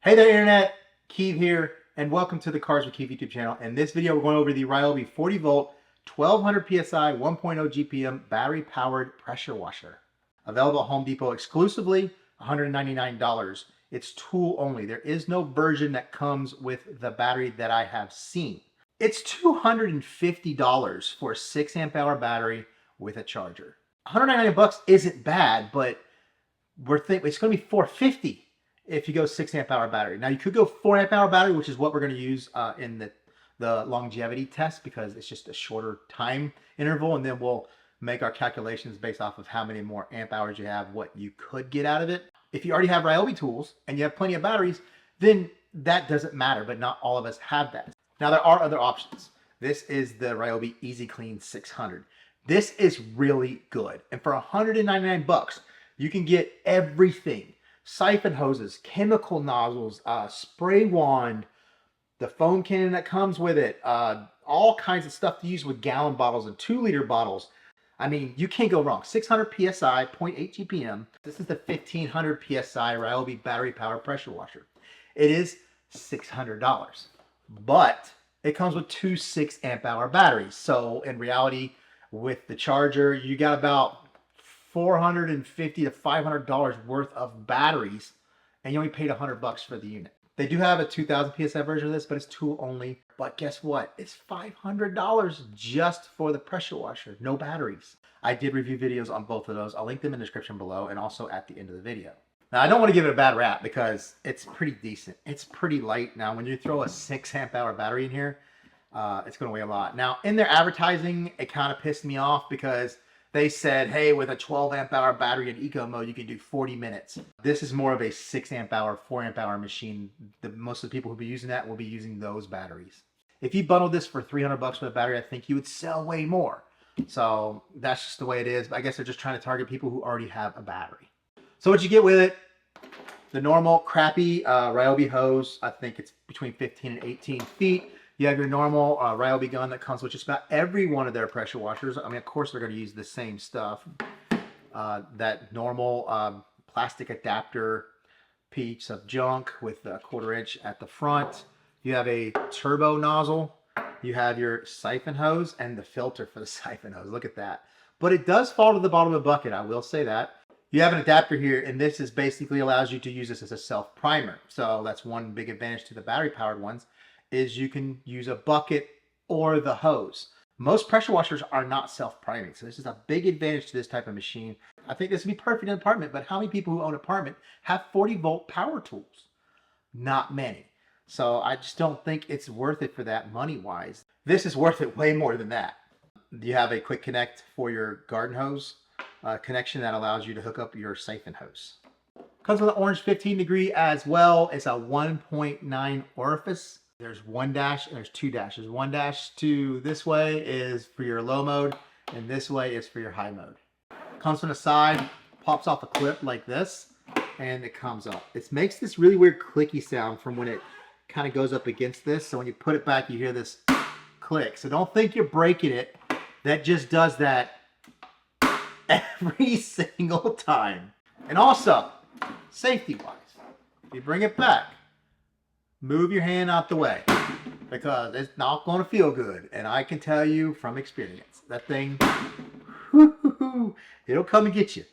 Hey there Internet, Keith here, and welcome to the Cars with Keith YouTube channel. In this video, we're going over the Ryobi 40 volt, 1200 PSI, 1.0 GPM battery powered pressure washer. Available at Home Depot exclusively, $199. It's tool only. There is no version that comes with the battery that I have seen. It's $250 for a 6 amp hour battery with a charger. $199 isn't bad, but we're thinking it's going to be $450 if you go 6 amp hour battery. Now you could go 4 amp hour battery, which is what we're going to use in the longevity test, because it's just a shorter time interval, and then we'll make our calculations based off of how many more amp hours you have, what you could get out of it. If you already have Ryobi tools and you have plenty of batteries, then that doesn't matter, but not all of us have that. Now there are other options. This is the Ryobi Ez Clean 600. This is really good, and for $199 you can get everything. Siphon hoses, chemical nozzles, spray wand, the foam cannon that comes with it, all kinds of stuff to use with gallon bottles and 2-liter bottles. I mean, you can't go wrong. 600 PSI, 0.8 GPM. This is the 1500 PSI Ryobi battery powered pressure washer. It is $600, but it comes with 2 6 amp hour batteries. So in reality, with the charger, you got about $450 to $500 worth of batteries, and you only paid $100 for the unit. They do have a 2000 PSI version of this, but it's tool only. But guess what? It's $500 just for the pressure washer, no batteries. I did review videos on both of those. I'll link them in the description below and also at the end of the video. Now, I don't want to give it a bad rap because it's pretty decent. It's pretty light. Now, when you throw a 6 amp hour battery in here, it's going to weigh a lot. Now, in their advertising, it kind of pissed me off because they said, hey, with a 12 amp hour battery in eco mode, you can do 40 minutes. This is more of a 6 amp hour, 4 amp hour machine. Most of the people who will be using that will be using those batteries. If you bundled this for $300 with a battery, I think you would sell way more. So that's just the way it is. But I guess they're just trying to target people who already have a battery. So what you get with it, the normal crappy Ryobi hose, I think it's between 15 and 18 feet. You have your normal Ryobi gun that comes with just about every one of their pressure washers. I mean, of course, they're going to use the same stuff. That normal plastic adapter piece of junk with a 1/4 inch at the front. You have a turbo nozzle. You have your siphon hose and the filter for the siphon hose. Look at that. But it does fall to the bottom of the bucket, I will say that. You have an adapter here, and this is basically allows you to use this as a self-primer. So that's one big advantage to the battery-powered ones, is you can use a bucket or the hose. Most pressure washers are not self-priming, so this is a big advantage to this type of machine. I think this would be perfect in an apartment, but how many people who own an apartment have 40 volt power tools? Not many. So I just don't think it's worth it for that money-wise. This is worth it way more than that. You have a quick connect for your garden hose connection that allows you to hook up your siphon hose. Comes with an orange 15 degree as well. It's a 1.9 orifice. There's 1 dash and there's 2 dashes. 1 dash to this way is for your low mode, and this way is for your high mode. Comes from the side, pops off a clip like this, and it comes up. It makes this really weird clicky sound from when it kind of goes up against this. So when you put it back, you hear this click. So don't think you're breaking it. That just does that every single time. And also, safety-wise, if you bring it back, move your hand out the way, because it's not going to feel good. And I can tell you from experience, that thing, it'll come and get you.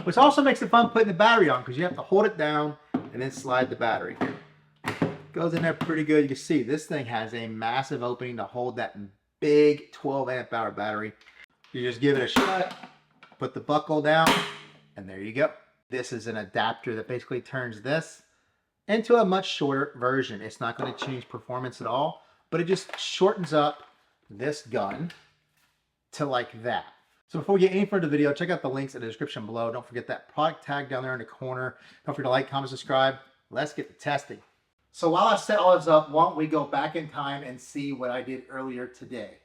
Which also makes it fun putting the battery on, because you have to hold it down and then slide the battery. Goes in there pretty good. You can see this thing has a massive opening to hold that big 12 amp hour battery. You just give it a shot, put the buckle down, and there you go. This is an adapter that basically turns this into a much shorter version. It's not going to change performance at all, but it just shortens up this gun to like that. So before we get any further video, check out the links in the description below. Don't forget that product tag down there in the corner. Don't forget to like, comment, subscribe. Let's get to testing. So while I set all this up, why don't we go back in time and see what I did earlier today.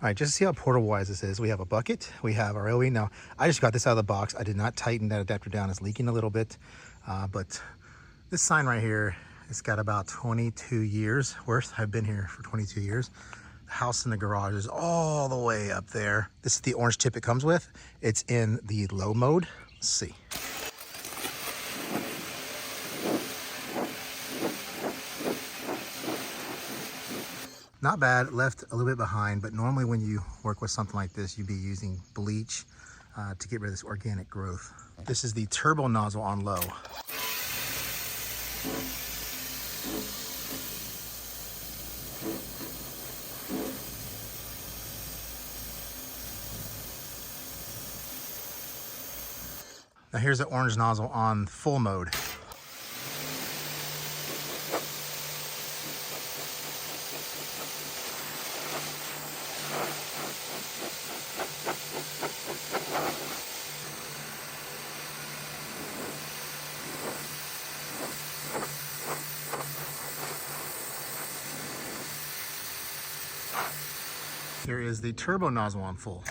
All right, just to see how portable-wise this is, we have a bucket, we have our Ryobi. Now, I just got this out of the box. I did not tighten that adapter down. It's leaking a little bit, but this sign right here, it's got about 22 years worth. I've been here for 22 years. The house in the garage is all the way up there. This is the orange tip it comes with. It's in the low mode. Let's see. Not bad, left a little bit behind, but normally when you work with something like this, you'd be using bleach to get rid of this organic growth. This is the turbo nozzle on low. Now here's the orange nozzle on full mode. Here is the turbo nozzle on full.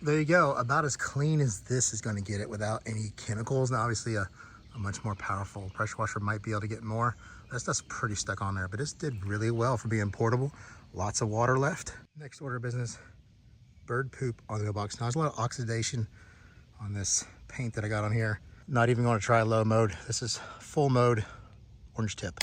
There you go, about as clean as this is going to get it without any chemicals. Now obviously a much more powerful pressure washer might be able to get more. That stuff's pretty stuck on there, but this did really well for being portable. Lots of water left. Next order of business, bird poop on the box. Now there's a lot of oxidation on this paint that I got on here. Not even going to try low mode. This is full mode, orange tip.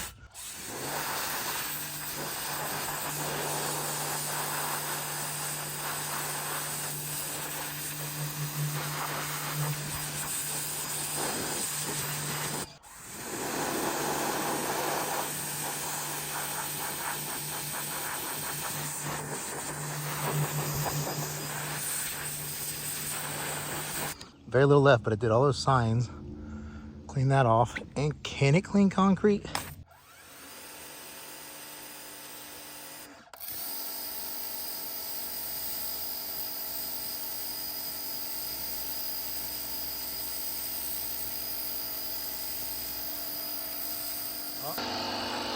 Very little left, but it did all those signs. Clean that off. And can it clean concrete?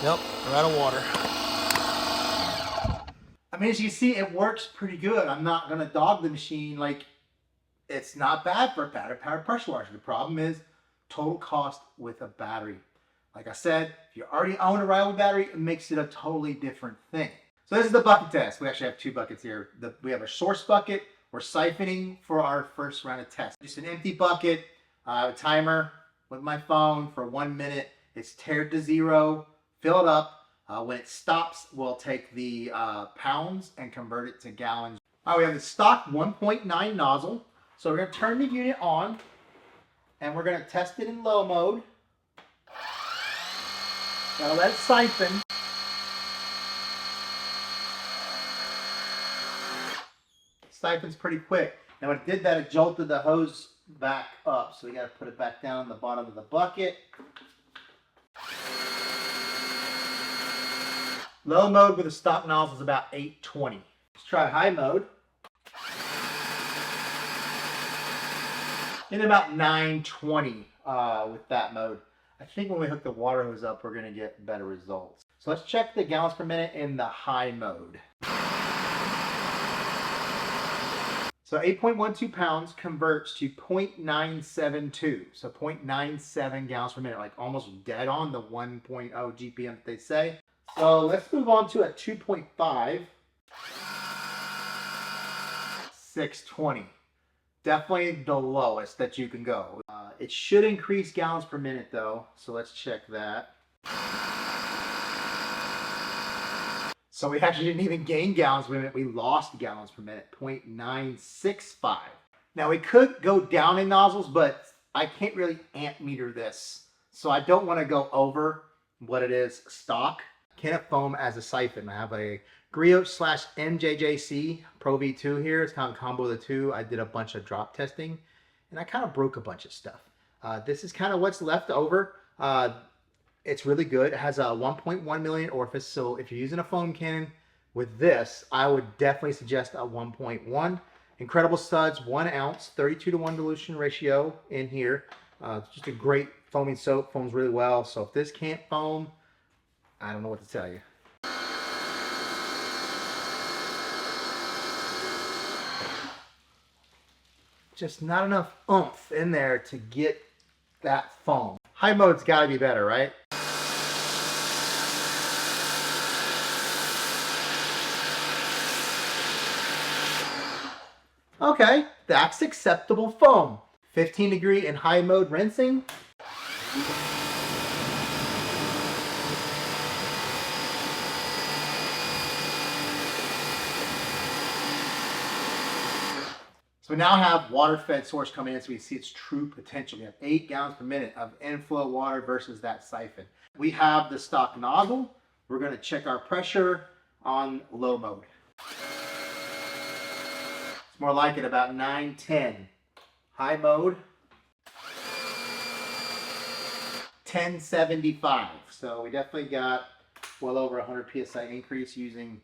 Yep, we're out of water. I mean, as you see, it works pretty good. I'm not gonna dog the machine. Like, it's not bad for a battery-powered pressure washer. The problem is total cost with a battery. Like I said, if you already own a Ryobi battery, it makes it a totally different thing. So this is the bucket test. We actually have two buckets here. We have a source bucket. We're siphoning for our first round of tests. Just an empty bucket. I have a timer with my phone for 1 minute. It's tared to 0. Fill it up. When it stops, we'll take the pounds and convert it to gallons. All right, we have the stock 1.9 nozzle. So we're going to turn the unit on, and we're going to test it in low mode. Now let it siphon. Siphons pretty quick. Now when it did that, it jolted the hose back up. So we got to put it back down on the bottom of the bucket. Low mode with the stock nozzle is about 820. Let's try high mode. In about 920 with that mode. I think when we hook the water hose up, we're gonna get better results. So let's check the gallons per minute in the high mode. So 8.12 pounds converts to 0.972. So 0.97 gallons per minute, like almost dead on the 1.0 GPM that they say. So let's move on to a 2.5. 620. Definitely the lowest that you can go. It should increase gallons per minute though, so let's check that. So we actually didn't even gain gallons per minute, we lost gallons per minute, 0.965. Now we could go down in nozzles, but I can't really amp meter this. So I don't want to go over what it is stock. Can it foam as a siphon? I have a Ryobi MJJC Pro V2 here. It's kind of a combo of the two. I did a bunch of drop testing and I kind of broke a bunch of stuff. This is kind of what's left over. It's really good. It has a 1.1 million orifice. So if you're using a foam cannon with this, I would definitely suggest a 1.1. Incredible studs, 1 ounce, 32:1 dilution ratio in here. It's just a great foaming soap, foams really well. So if this can't foam, I don't know what to tell you. Just not enough oomph in there to get that foam. High mode's gotta be better, right? Okay, that's acceptable foam. 15 degree in high mode rinsing. So we now have water-fed source coming in so we see its true potential. We have 8 gallons per minute of inflow water versus that siphon. We have the stock nozzle. We're going to check our pressure on low mode. It's more like it about 9-10. High mode, 1075. So we definitely got well over 100 psi increase using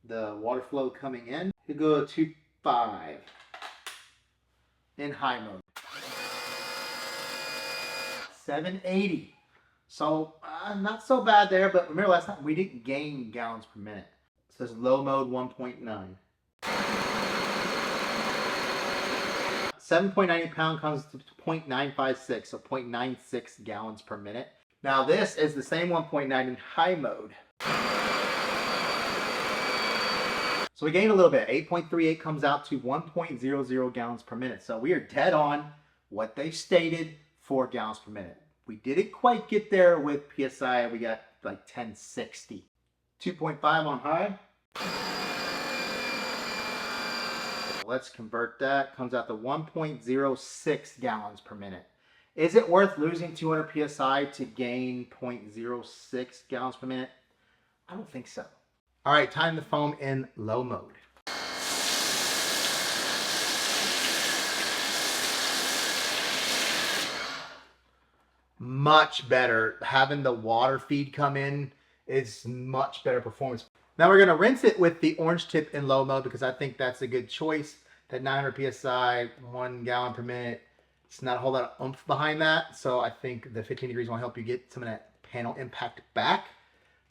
the water flow coming in. We go to 5 in high mode. 780. So not so bad there, but remember last time we didn't gain gallons per minute. It says low mode 1.9. 7.90 pound comes to 0.956, so 0.96 gallons per minute. Now this is the same 1.9 in high mode. So we gained a little bit. 8.38 comes out to 1.00 gallons per minute. So we are dead on what they stated, 4 gallons per minute. We didn't quite get there with PSI. We got like 1060. 2.5 on high. Let's convert that. Comes out to 1.06 gallons per minute. Is it worth losing 200 psi to gain 0.06 gallons per minute? I don't think so. All right, time to foam in low mode. Much better. Having the water feed come in is much better performance. Now we're going to rinse it with the orange tip in low mode because I think that's a good choice. That 900 psi, 1 gallon per minute. It's not a whole lot of oomph behind that. So I think the 15 degrees will help you get some of that panel impact back.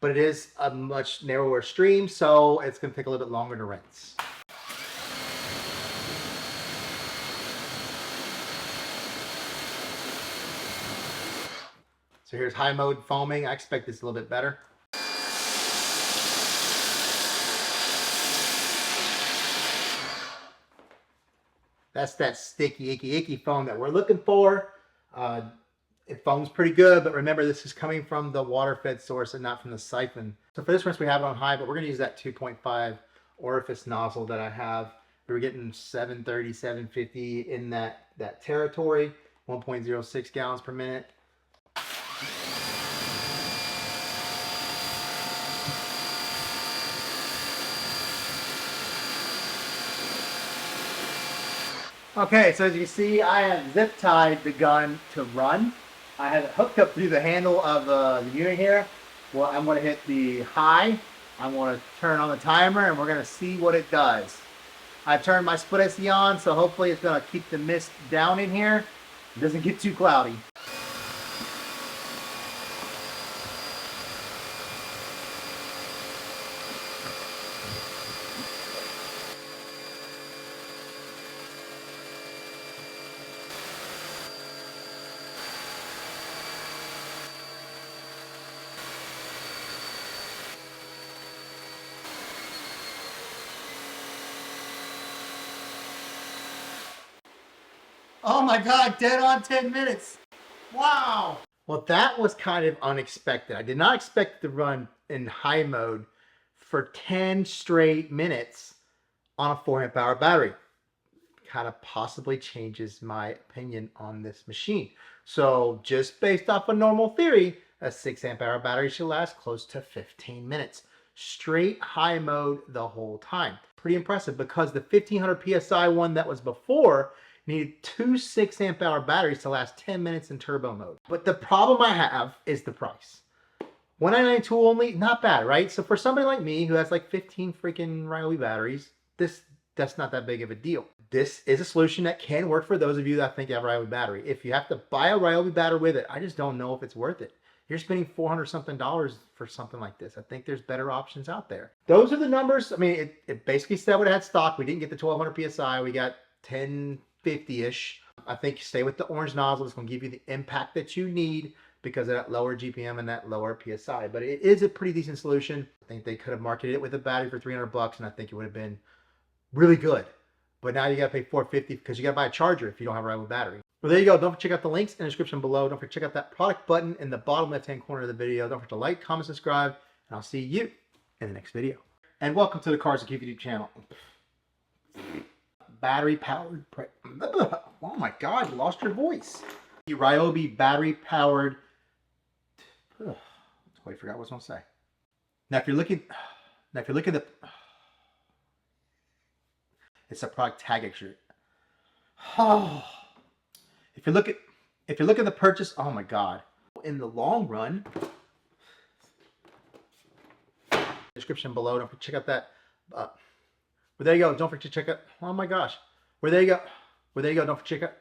But it is a much narrower stream, so it's going to take a little bit longer to rinse. So here's high mode foaming. I expect this a little bit better. That's that sticky, icky foam that we're looking for. It foams pretty good, but remember this is coming from the water-fed source and not from the siphon. So for this rinse we have it on high, but we're going to use that 2.5 orifice nozzle that I have. We were getting 730, 750 in that territory, 1.06 gallons per minute. Okay, so as you can see, I have zip tied the gun to run. I have it hooked up through the handle of the unit here. Well, I'm going to hit the high. I'm going to turn on the timer and we're going to see what it does. I turned my split AC on, so hopefully it's going to keep the mist down in here. It doesn't get too cloudy. Oh my God, dead on 10 minutes. Wow. Well, that was kind of unexpected. I did not expect to run in high mode for 10 straight minutes on a 4 amp-hour battery. Kind of possibly changes my opinion on this machine. So just based off of normal theory, a 6 amp-hour battery should last close to 15 minutes. Straight high mode the whole time. Pretty impressive because the 1500 PSI one that was before needed 2 6 amp-hour batteries to last 10 minutes in turbo mode. But the problem I have is the price. $199 tool only, not bad, right? So for somebody like me who has like 15 freaking Ryobi batteries, that's not that big of a deal. This is a solution that can work for those of you that think you have a Ryobi battery. If you have to buy a Ryobi battery with it, I just don't know if it's worth it. You're spending $400 something for something like this. I think there's better options out there. Those are the numbers. I mean, it basically said what it had stock. We didn't get the 1200 PSI. We got 1050-ish. I think stay with the orange nozzle. It's going to give you the impact that you need because of that lower GPM and that lower PSI. But it is a pretty decent solution. I think they could have marketed it with a battery for $300 and I think it would have been really good. but now you gotta pay $450 because you gotta buy a charger if you don't have a Ryobi battery. Well, there you go. Don't forget to check out the links in the description below. Don't forget to check out that product button in the bottom left-hand corner of the video. Don't forget to like, comment, subscribe, and I'll see you in the next video. And welcome to the Cars with Keith YouTube channel. Battery powered. Oh my God, you lost your voice. The Ryobi battery powered. I forgot what I was gonna say. Now, if you're looking at the, it's a product tag extra. Oh. If you look at the purchase, oh my God. In the long run, description below. Don't forget to check out that. Well, there you go. Don't forget to check out. Oh my gosh. Well, there you go. Don't forget to check out.